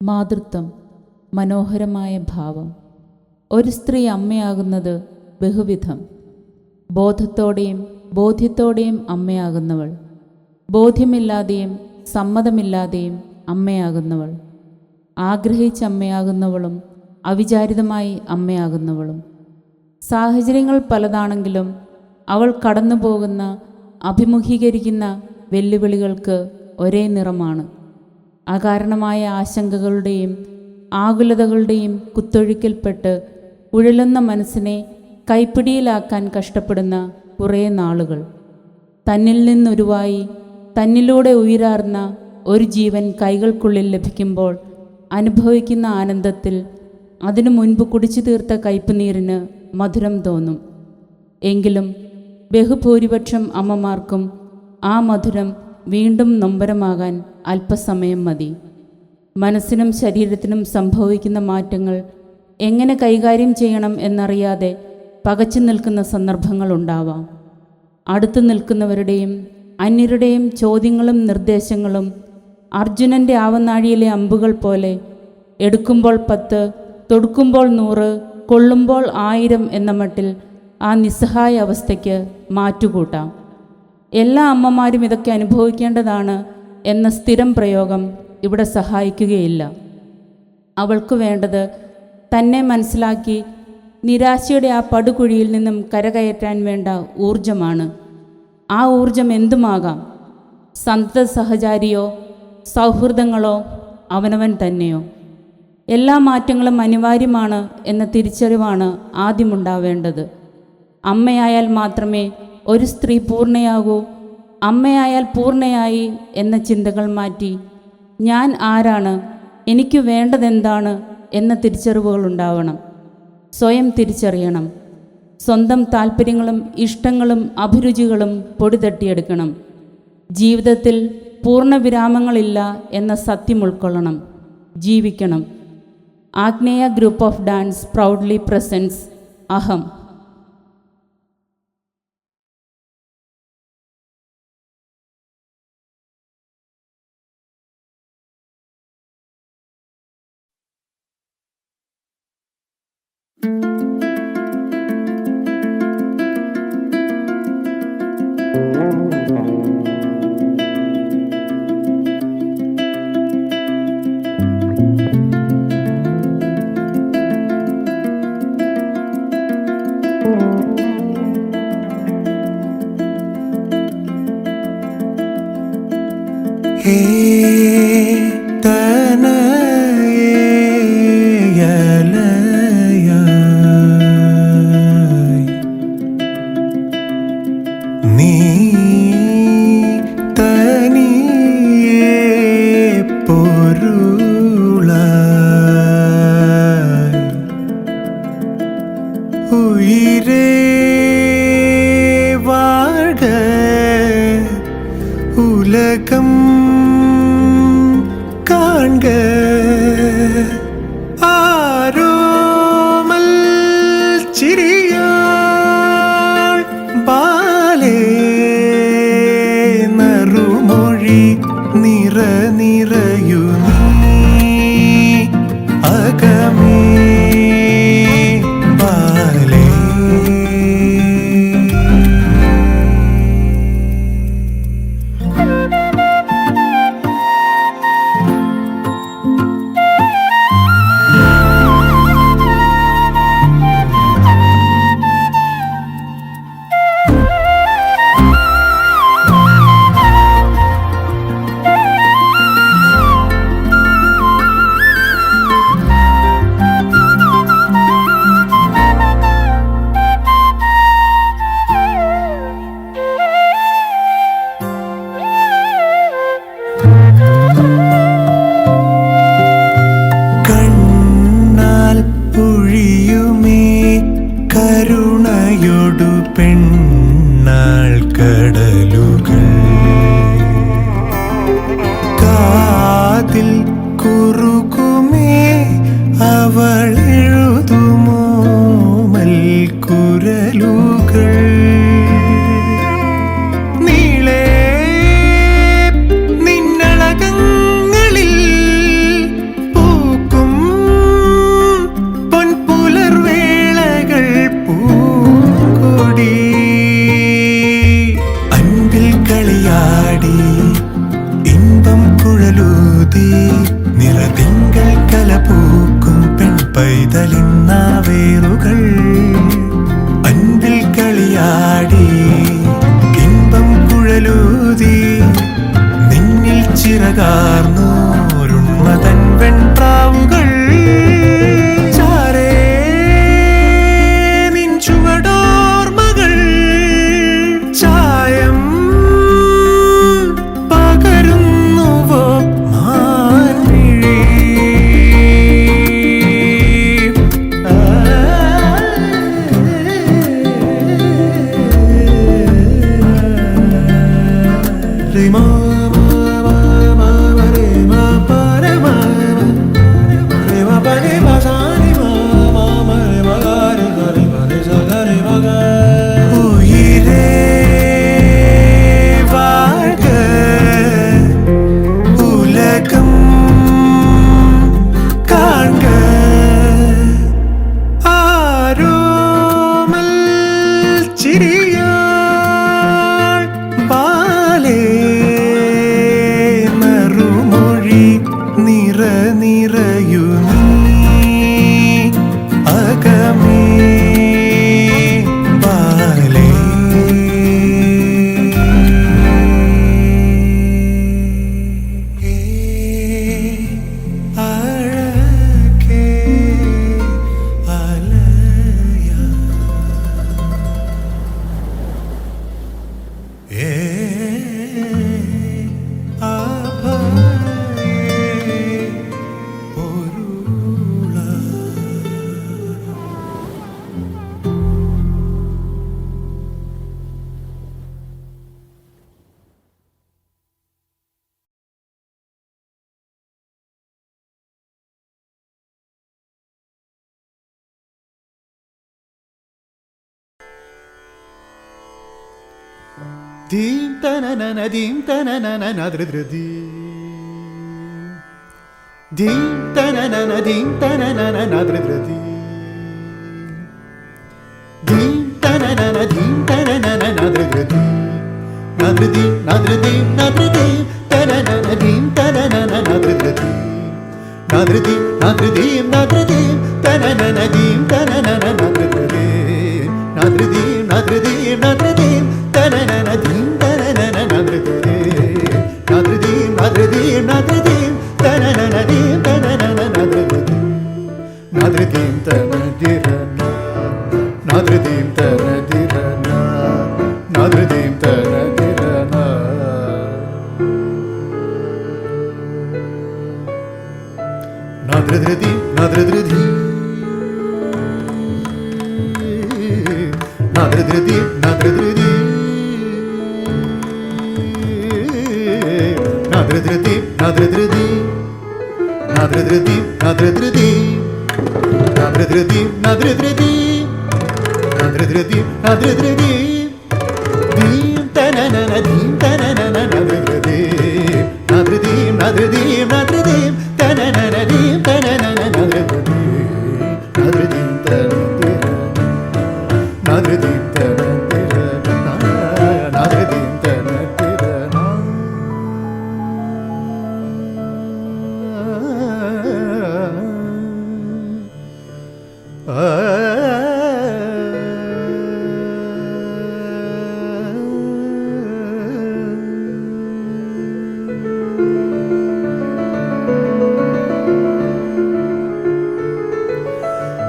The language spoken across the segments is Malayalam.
മാതൃത്വം മനോഹരമായ ഭാവം. ഒരു സ്ത്രീ അമ്മയാകുന്നത് ബഹുവിധം. ബോധത്തോടെയും ബോധ്യത്തോടെയും അമ്മയാകുന്നവൾ, ബോധ്യമില്ലാതെയും സമ്മതമില്ലാതെയും അമ്മയാകുന്നവൾ, ആഗ്രഹിച്ച് അമ്മയാകുന്നവളും അവിചാരിതമായി അമ്മയാകുന്നവളും. സാഹചര്യങ്ങൾ പലതാണെങ്കിലും അവൾ കടന്നുപോകുന്ന അഭിമുഖീകരിക്കുന്ന വെല്ലുവിളികൾക്ക് ഒരേ നിറമാണ്. അകാരണമായ ആശങ്കകളുടെയും ആകുലതകളുടെയും കുത്തൊഴുക്കിൽപ്പെട്ട് ഉഴലുന്ന മനസ്സിനെ കൈപ്പിടിയിലാക്കാൻ കഷ്ടപ്പെടുന്ന കുറേ നാളുകൾ. തന്നിൽ നിന്നുരുവായി തന്നിലൂടെ ഉയരാർന്ന ഒരു ജീവൻ കൈകൾക്കുള്ളിൽ ലഭിക്കുമ്പോൾ അനുഭവിക്കുന്ന ആനന്ദത്തിൽ അതിനു മുൻപ് കുടിച്ചു തീർത്ത കയ്പുനീരിന് മധുരം തോന്നും. എങ്കിലും ബഹുഭൂരിപക്ഷം അമ്മമാർക്കും ആ മധുരം വീണ്ടും നൊമ്പരമാകാൻ അല്പസമയം മതി. മനസ്സിനും ശരീരത്തിനും സംഭവിക്കുന്ന മാറ്റങ്ങൾ എങ്ങനെ കൈകാര്യം ചെയ്യണം എന്നറിയാതെ പകച്ചു നിൽക്കുന്ന സന്ദർഭങ്ങളുണ്ടാവാം. അടുത്തു നിൽക്കുന്നവരുടെയും അന്യരുടെയും ചോദ്യങ്ങളും നിർദ്ദേശങ്ങളും അർജുനൻ്റെ ആവനാഴിയിലെ അമ്പുകൾ പോലെ എടുക്കുമ്പോൾ 10, തൊടുക്കുമ്പോൾ 100, കൊള്ളുമ്പോൾ 1000 എന്ന മട്ടിൽ ആ നിസ്സഹായ അവസ്ഥയ്ക്ക് മാറ്റുകൂട്ടാം. എല്ലാ അമ്മമാരും ഇതൊക്കെ അനുഭവിക്കേണ്ടതാണ് എന്ന സ്ഥിരം പ്രയോഗം ഇവിടെ സഹായിക്കുകയില്ല. അവൾക്ക് വേണ്ടത് തന്നെ മനസ്സിലാക്കി നിരാശയുടെ ആ പടുകുഴിയിൽ നിന്നും കരകയറ്റാൻ വേണ്ട ഊർജമാണ്. ആ ഊർജം എന്തുമാകാം. സന്തത സഹചാരിയോ സൗഹൃദങ്ങളോ അവനവൻ തന്നെയോ. എല്ലാ മാറ്റങ്ങളും അനിവാര്യമാണ് എന്ന തിരിച്ചറിവാണ് ആദ്യമുണ്ടാവേണ്ടത്. അമ്മയായാൽ മാത്രമേ ഒരു സ്ത്രീ പൂർണ്ണയാകൂ. അമ്മയായാൽ പൂർണ്ണയായി എന്ന ചിന്തകൾ മാറ്റി ഞാൻ ആരാണ്, എനിക്ക് വേണ്ടതെന്താണ് എന്ന തിരിച്ചറിവുകൾ ഉണ്ടാവണം. സ്വയം തിരിച്ചറിയണം. സ്വന്തം താല്പര്യങ്ങളും ഇഷ്ടങ്ങളും അഭിരുചികളും പൊടി തട്ടിയെടുക്കണം. ജീവിതത്തിൽ പൂർണ്ണവിരാമങ്ങളില്ല എന്ന സത്യം ഉൾക്കൊള്ളണം. ജീവിക്കണം. Agneya group of dance proudly presents Aham. உலகம் காண்க ஆரோமல் சிறியாள் பாலே நறுமொழி நிற நிறையுமீ அகமே பாலே. കരുണയൊടു പെണ്ണാൾ കടലുകൾ കാതിൽ കുറുകുമേ അവൾ എഴുതുമോ മൽക്കുരലുകൾ. നീളേ നിന്നളകങ്ങളിൽ പൂ എഴുതി നിറതിങ്കൾ കലപൂക്കും പെൺപൈതലിന്നാവേറുകൾ അൻപിൽ കളിയാടി ഇമ്പം കുഴലൂതി നിന്നിൽ ചിറകാർന്നോരുണ്മതൻ വെൺപ്രാവുകൾ ചാരേ നിൻ ചുവടോർമകൾ ചായം പകരുന്നുവോ മാൻമിഴി റിമോ നിറയു നീ അകമേ ബാലേ അഴകേ അലയ ധീം തനനന ധീം തനനന നദ്രദ്രദീ ധീം തനനന ധീം തനനന നദ്രദ്രദീ ധീം തനനന ധീം തനനന നദ്രദ്രദീ നദ്രദീ നദ്രദീ നദ്രദീ തനനന ധീം തനനന നദ്രദ്രദീ നദ്രദീ നദ്രദീ നദ്രദീ തനനന ധീം തനനന നദ്രദ്രദീ നദ്രദീ നദ്രദീ നദ്രദീ തനനന ധീം തനനന നദ്രദ്രദീ നദ്രദീ നദ്രദീ നദ്രദീ തനനന ധീം തനനന നദ്രദ്രദീ നദ്രദീം തനദിരന നദ്രദീം തനദിരന നദ്രദീം തനദിരന നദ്രദ്രദീ നദ്രദ്രദീ നദ്രദ്രദീ നദ്രദ്രദീ നദ്രദ്രദീ നദ്രദ്രദീ നദ്രദ്രദീ നദ്രദ്രദീ നദ്രദ്രദീ നദ്രദ്രദീ നദ്രദ്രദീ നദ്രദ്രദീ ധീം തനനന ധീം തനനന നദ്രദ്രദീ നദ്രദീ നദ്രദീ നദ്രദീ തനനന ധീം തനനന നദ്രദ്രദീ നദ്രദീ നദ്രദീ തനദിരന നദ്രദീ തനദിരന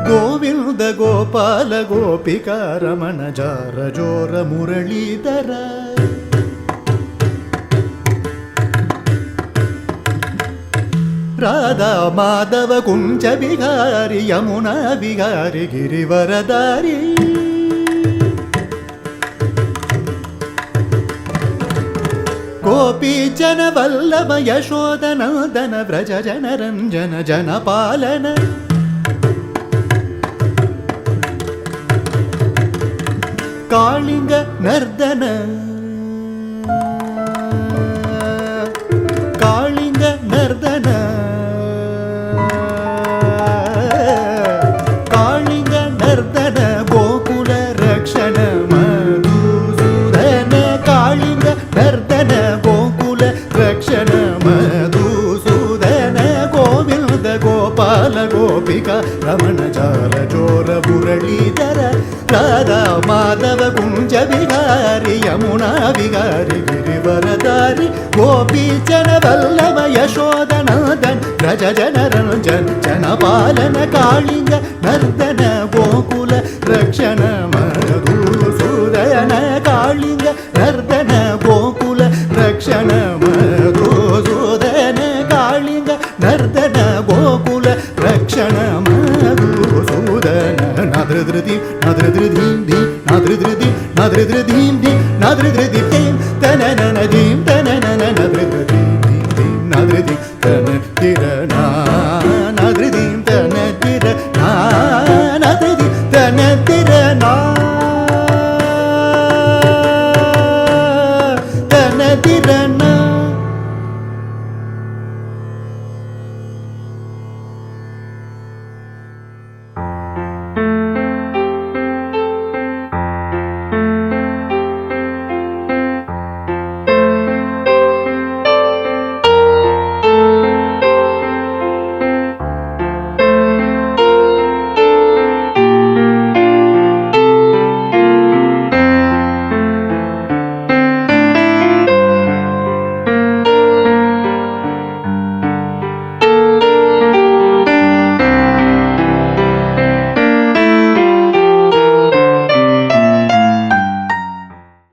ഗോവിന്ദ ഗോപാല ഗോപിക രമണ ജാര ജോര മുരളീധര രാധാ മാധവ കുഞ്ച വിഹാരി യമുന വിഹാരി ഗിരിവരധാരി ഗോപീ ജന വല്ലഭ യശോദ നന്ദന വ്രജ ജന രഞ്ജന ജനപാലന കാളിംഗ നർദന കാളിംഗ നർദന കാളിംഗ നർദന ഗോകുല രക്ഷണ മധുസൂദന കാളിംഗ നർദന ഗോകുല രക്ഷണ മധുസൂദന ಬಾಲ ಗೋಪಿಕ ರಮಣ ಚಾರ ಚೋರ ಮುರಳೀಧರ ರಾಧಾ ಮಾಧವ ಕುಂಜ ವಿಹಾರಿ ಯಮುನಾ ವಿಹಾರಿ ಗಿರಿವರದಾರಿ ಗೋಪೀಚನ ವಲ್ಲಭ ಯಶೋದನಂದನ್ ವ್ರಜ ಜನರಂಜನ್ ಜನಪಾಲನ ಕಾಳಿಂಗ ನರ್ದನ ಗೋಕುಲ ರಕ್ಷಣ ಮಧುಸೂದನ ಕಾಳಿಂಗ ನರ್ದನ ಗೋಕುಲ ರಕ್ಷಣ ಮಧುಸೂದನ ಕಾಳಿಂಗ ನರ್ದನ ಗೋಕುಲ ರಕ್ಷಣ ಮಧುಸೂದನ ನದೃಧೃತಿ ನದೃಧೃಧೀಂ ಧೀಂ ನದೃಧೃತಿ ನದೃಧೃಧೀಂ ಧೀಂ ನದೃಧೃತಿ ಧೀಂ ತನನನ ಧೀಂ ತನನನ ನದೃಧೃತಿ ಧೀಂ ಧೀಂ ನದೃಧಿ ತನ ತಿರನಾ